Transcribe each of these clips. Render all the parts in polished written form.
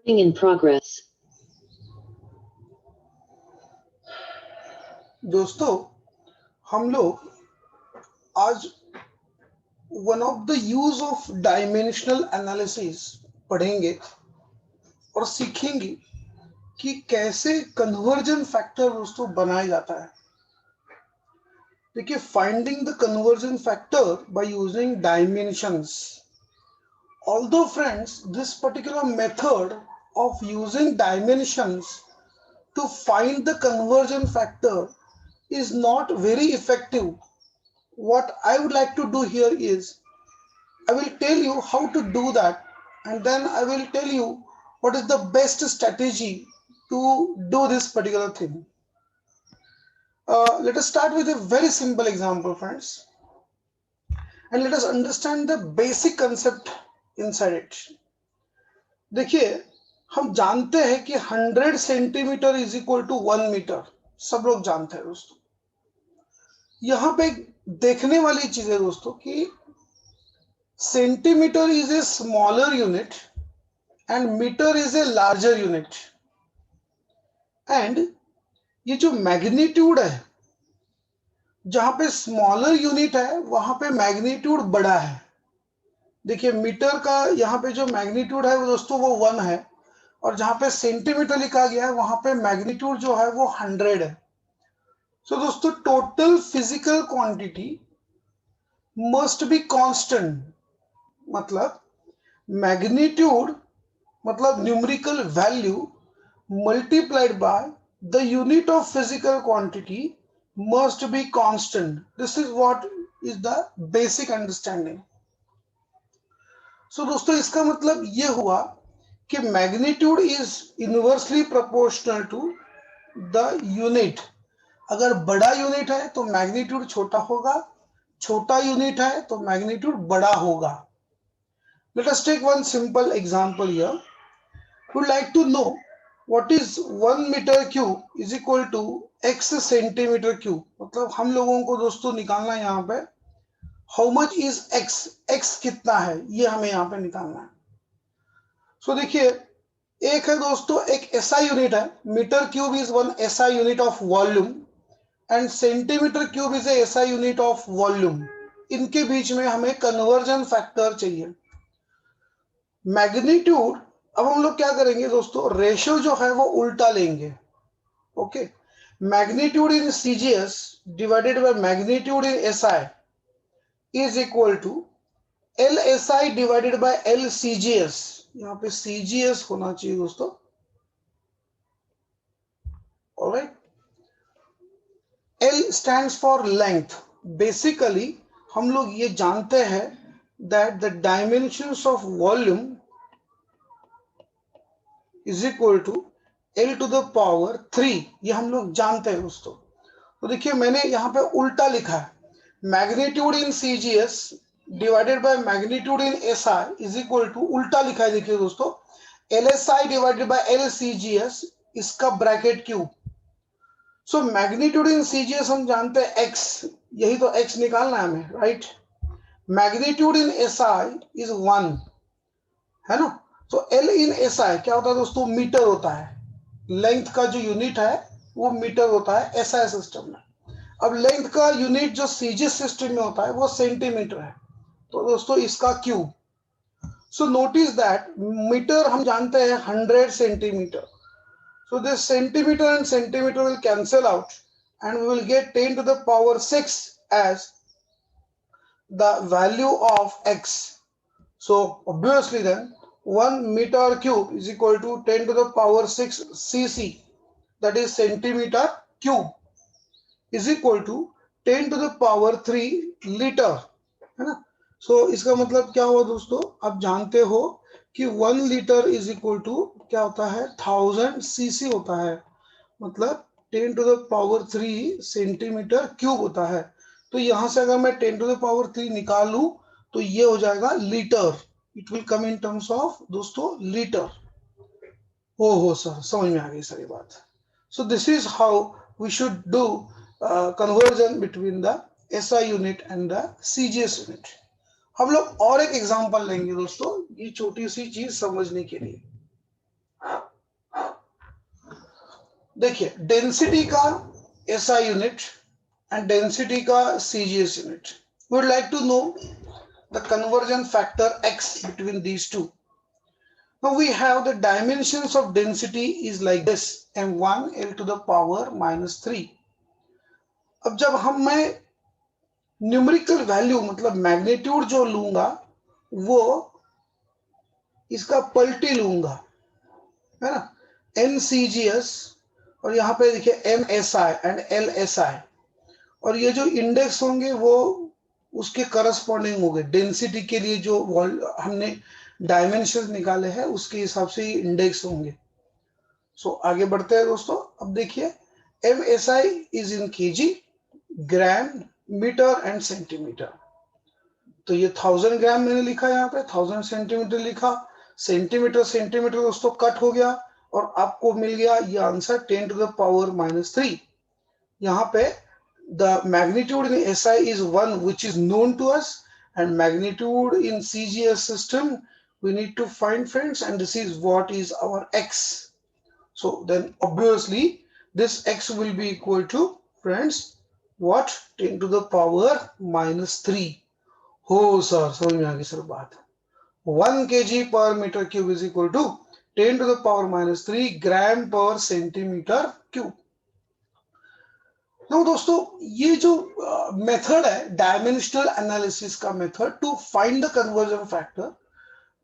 In progress. दोस्तों हम लोग आज one of the use of dimensional analysis पढ़ेंगे और सीखेंगे कि कैसे कन्वर्जन फैक्टर दोस्तों बनाया जाता है। देखिए, finding the conversion factor by using dimensions. Although friends, this particular method of using dimensions to find the conversion factor is not very effective. What I would like to do here is I will tell you how to do that, and then I will tell you what is the best strategy to do this particular thing. Let us start with a very simple example, friends, and let us understand the basic concept inside it. देखिए, हम जानते हैं कि 100 centimetre is equal to 1 metre, सब लोग जानते हैं दोस्तों। यहां पे देखने वाली चीज है दोस्तों कि centimetre is a smaller unit and metre is a larger unit. And ये जो मैग्नीट्यूड है, जहां पे स्मॉलर यूनिट है वहां पे मैग्नीट्यूड बड़ा है। देखिए, मीटर का यहाँ पे जो मैग्नीट्यूड है वो दोस्तों वो 1 है, और जहां पे सेंटीमीटर लिखा गया है वहां पे मैग्नीट्यूड जो है वो 100 है। सो दोस्तों, total physical quantity must be constant. मतलब मैग्नीट्यूड मतलब numerical value multiplied by the unit of physical quantity must be constant. This is what is the basic understanding. So दोस्तों, इसका मतलब ये हुआ कि magnitude is inversely proportional to the unit. अगर बड़ा यूनिट है तो मैग्नीट्यूड छोटा होगा, छोटा यूनिट है तो मैग्नीट्यूड बड़ा होगा। Let us take one simple example here. Would like to know what is 1 metre cube is equal to x centimetre cube. मतलब हम लोगों को दोस्तों निकालना है यहाँ पे how much is x, x कितना है ये हमें यहाँ पे निकालना है। सो देखिए, एक है दोस्तों एक SI यूनिट है, metre cube is 1 SI unit of volume and centimetre cube is a SI unit of volume. इनके बीच में हमें कन्वर्जन फैक्टर चाहिए। मैग्नीट्यूड, अब हम लोग क्या करेंगे दोस्तों, रेशियो जो है वो उल्टा लेंगे। Okay, magnitude in CGS divided by magnitude in SI is equal to LSI divided by LCGS। यहाँ पे CGS होना चाहिए दोस्तों। Alright, L stands for length. Basically हम लोग ये जानते हैं that the dimensions of volume is equal to L to the power 3। ये हम लोग जानते हैं दोस्तों। तो देखिए, मैंने यहाँ पे उल्टा लिखा है, magnitude in CGS divided by magnitude in SI is equal to, उल्टा लिखा है देखिए दोस्तों, LSI डिवाइडेड बाय LCGS, इसका bracket cube. So magnitude in CGS हम जानते हैं x, यही तो x निकालना है हमें, right. Magnitude in SI is 1 है ना। तो L इन SI क्या होता है दोस्तों, मीटर होता है। लेंथ का जो यूनिट है वो मीटर होता है SI सिस्टम में। अब लेंथ का यूनिट जो CGS सिस्टम में होता है वो सेंटीमीटर है, तो दोस्तों इसका cube. So notice that metre हम जानते हैं 100 centimetre. So this centimeter and centimeter will cancel out and we will get 10 to the power 6 as the value of x. So obviously then 1 meter cube is equal to 10 to the power 6 cc, that is centimeter cube, is equal to 10 to the power 3 liter, है ना। So इसका मतलब क्या हुआ दोस्तों, आप जानते हो कि 1 लीटर इज इक्वल टू क्या होता है, 1000 cc होता है। मतलब 10 to the power 3 centimetre cube होता है। तो यहां से अगर मैं 10 टू द पावर 3 निकालूं तो ये हो जाएगा litre. It will come in terms of दोस्तों लीटर। हो सर, समझ में आ गई सारी बात। So this is how we should do conversion between the SI unit and the CGS unit. हम लोग और एक एग्जांपल लेंगे दोस्तों, ये छोटी सी चीज समझने के लिए। देखिए डेंसिटी का एसआई यूनिट एंड डेंसिटी का CGS unit. We would like to know the conversion factor x between these two. Now we have the dimensions of density is like this, m1 l to the power minus 3. अब जब मैं numerical value मतलब magnitude जो लूंगा वो इसका पलटी लूंगा, है ना, NCGS और यहाँ पे देखिए MSI एंड LSI, और ये जो इंडेक्स होंगे वो उसके करस्पॉन्डिंग होंगे. डेंसिटी के लिए जो हमने डायमेंशन निकाले हैं उसके हिसाब से ही इंडेक्स होंगे. सो आगे बढ़ते हैं दोस्तों. अब देखिए MSI is in KG, gram, metre and centimetre. तो ये 1000 ग्राम मैंने लिखा, यहाँ पे 1000 सेंटीमीटर लिखा. सेंटीमीटर सेंटीमीटर दोस्तों कट हो गया और आपको मिल गया ये answer 10 to the power minus 3. यहाँ पे the magnitude in SI is 1 which is known to us, and magnitude in CGS system we need to find, friends, and this is what is our x. So then obviously this x will be equal to, friends, what? 10 to the power minus 3. हो sir, समझ में आ गई sir बात. 1 kg per meter cube is equal to 10 to the power minus 3 gram per centimeter cube. तो दोस्तों ये जो मेथड है डायमेंशनल एनालिसिस का method to find the conversion factor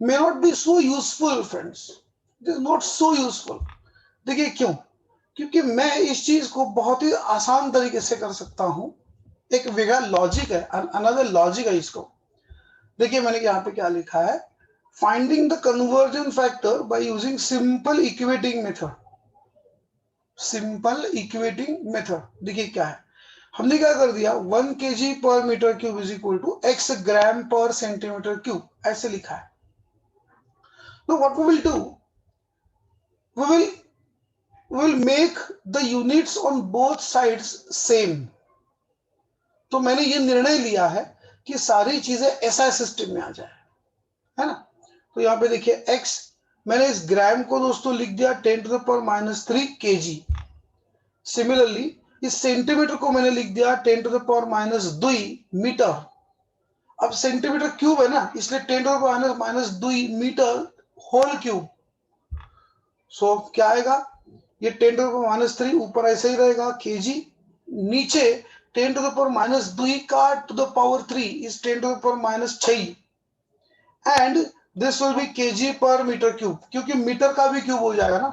may not be so useful, friends. It is not so useful. देखिए क्यों? क्योंकि मैं इस चीज को बहुत ही आसान तरीके से कर सकता हूं. एक वेगळा लॉजिक है, अनदर लॉजिक है इसको. देखिए मैंने यहाँ पे क्या लिखा है, finding the conversion factor by using simple equating method. Simple equating method देखिए क्या है, हमने क्या कर दिया 1 kg per metre cube is equal to x gram per centimetre cube, ऐसे लिखा है. Now what we will do, we will make the units on both sides same. तो मैंने ये निर्णय लिया है कि सारी चीजें SI सिस्टम में आ जाए, है ना. तो यहाँ पे देखिए x, मैंने इस ग्राम को दोस्तों लिख दिया 10 to the power minus 3 kg. Similarly इस सेंटीमीटर को मैंने लिख दिया 10 to the power minus 2 metre. अब सेंटीमीटर क्यूब है ना, इसलिए 10 to the power minus 2 metre whole cube. So क्या आएगा, ये 10 to the power minus 3 ऊपर ऐसे ही रहेगा kg, नीचे 10 to the power minus 2 का to the power 3 is 10 to the power minus 6, and this will be kg per meter cube, क्योंकि metre का भी क्यूब हो जाएगा ना.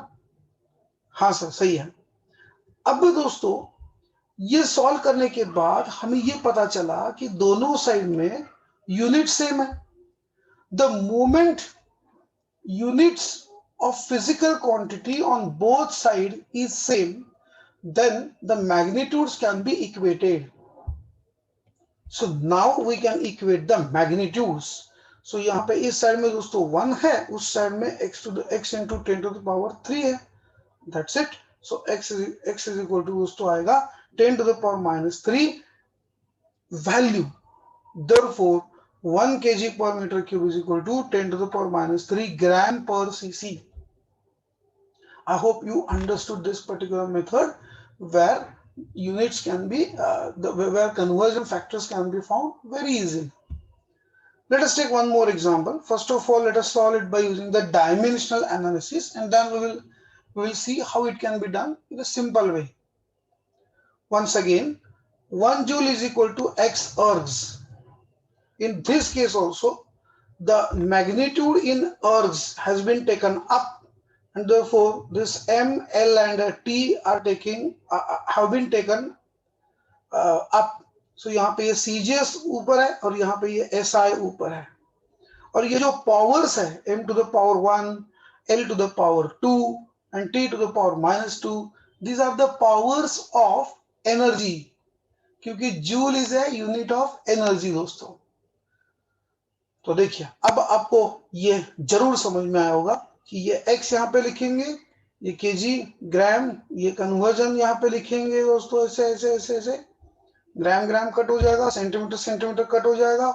हाँ सर सही है. अब दोस्तों ये सॉल्व करने के बाद हमें ये पता चला कि दोनों साइड में यूनिट सेम है. The moment units of physical quantity on both sides is same, then the magnitudes can be equated. So now we can equate the magnitudes. So यहाँ पे इस साइड में दोस्तों 1 है, उस साइड में x into 10 to the power 3 है. That's it. So x is equal to दोस्तों आएगा 10 to the power minus 3 value. Therefore 1 kg per meter cube is equal to 10 to the power minus 3 gram per cc. I hope you understood this particular method where units can be, where conversion factors can be found very easily. Let us take one more example. First of all, let us solve it by using the dimensional analysis, and then we will see how it can be done in a simple way. Once again, 1 joule is equal to x ergs. In this case also, the magnitude in ergs has been taken up, and therefore this M, L and T are have been taken up. So यहाँ पे ये CGS ऊपर है और यहाँ पे ये SI ऊपर है, और ये जो पावर्स है M to the power 1, L to the power 2 and T to the power minus 2, these are the powers of energy, क्योंकि joule is a unit of energy दोस्तों. तो देखिए अब आपको ये जरूर समझ में आया होगा कि ये x यहाँ पे लिखेंगे, ये केजी ग्राम, ये कन्वर्जन यहाँ पे लिखेंगे दोस्तों ऐसे ऐसे ऐसे ऐसे, ग्राम ग्राम कट हो जाएगा, सेंटीमीटर सेंटीमीटर कट हो जाएगा.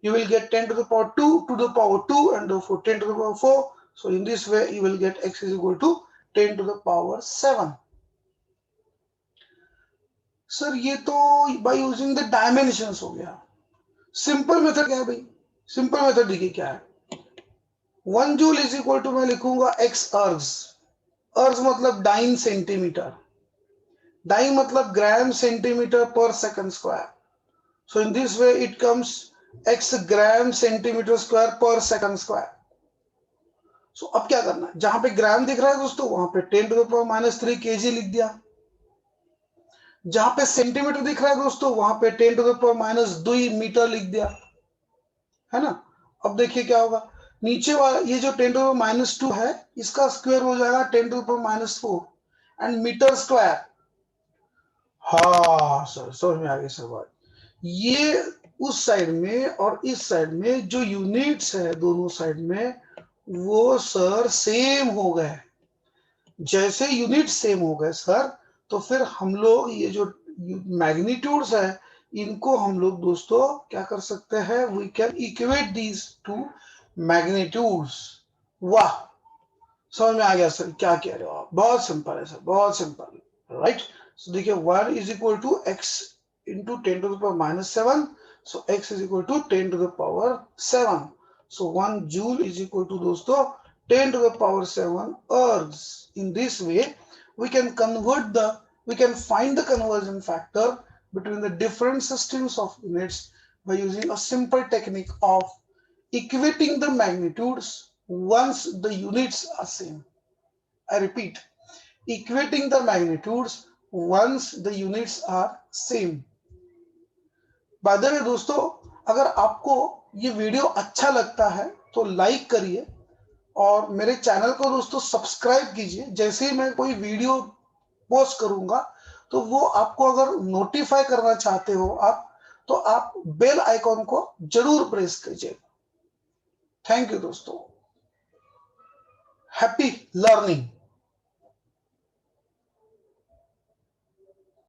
You will get 10 to the power 2 to the power 2 and therefore 10 to the power 4. So in this way you will get x is equal to 10 to the power 7. Sir ये तो by using the dimensions हो गया। Simple method क्या है भाई? Simple method देखिए क्या है। 1 जूल इज इक्वल टू मैं लिखूंगा एक्स अर्ज। अर्ज मतलब डाइन सेंटीमीटर, डाइन मतलब ग्राम सेंटीमीटर पर second square. So in this way it comes x gram centimetre square पर सेकंड स्क्वायर। सो अब क्या करना है, जहां पे ग्राम दिख रहा है दोस्तों वहां पे 10 टू द पावर -3 kg लिख दिया। जहां पे सेंटीमीटर दिख रहा है दोस्तों वहां पे 10 टू द पावर -2 मीटर लिख दिया, है ना। अब देखिए क्या होगा, नीचे वाला ये जो 10 टू द पावर -2 है इसका स्क्वायर हो जाएगा 10 to the power -4 and metre square. हाँ सर समझ में आ गई सर बात। ये उस साइड में और इस साइड में जो यूनिट्स है दोनों साइड में वो सर सेम हो गए। जैसे यूनिट सेम हो गए सर तो फिर हम लोग ये जो मैग्नीट्यूड्स है इनको हम लोग दोस्तों क्या कर सकते हैं, we can equate these two magnitudes. वाह, समझ में आ गया सर क्या कह रहे हो आप? बहुत सिंपल है सर, बहुत सिंपल, राइट। सो देखिए 1 is equal to x into 10 to the power -7, so x is equal to 10 to the power 7। So 1 joule is equal to दोस्तों 10 to the power 7 ergs. In this way, we can find the conversion factor between the different systems of units by using a simple technique of equating the magnitudes once the units are same. I repeat, equating the magnitudes once the units are same. By the way दोस्तों, अगर आपको ये video अच्छा लगता है तो like करिए और मेरे चैनल को दोस्तों सब्सक्राइब कीजिए। जैसे ही मैं कोई वीडियो पोस्ट करूंगा तो वो आपको अगर नोटिफाई करना चाहते हो आप, तो आप बेल आइकॉन को जरूर प्रेस कीजिए। थैंक यू दोस्तों, हैप्पी लर्निंग।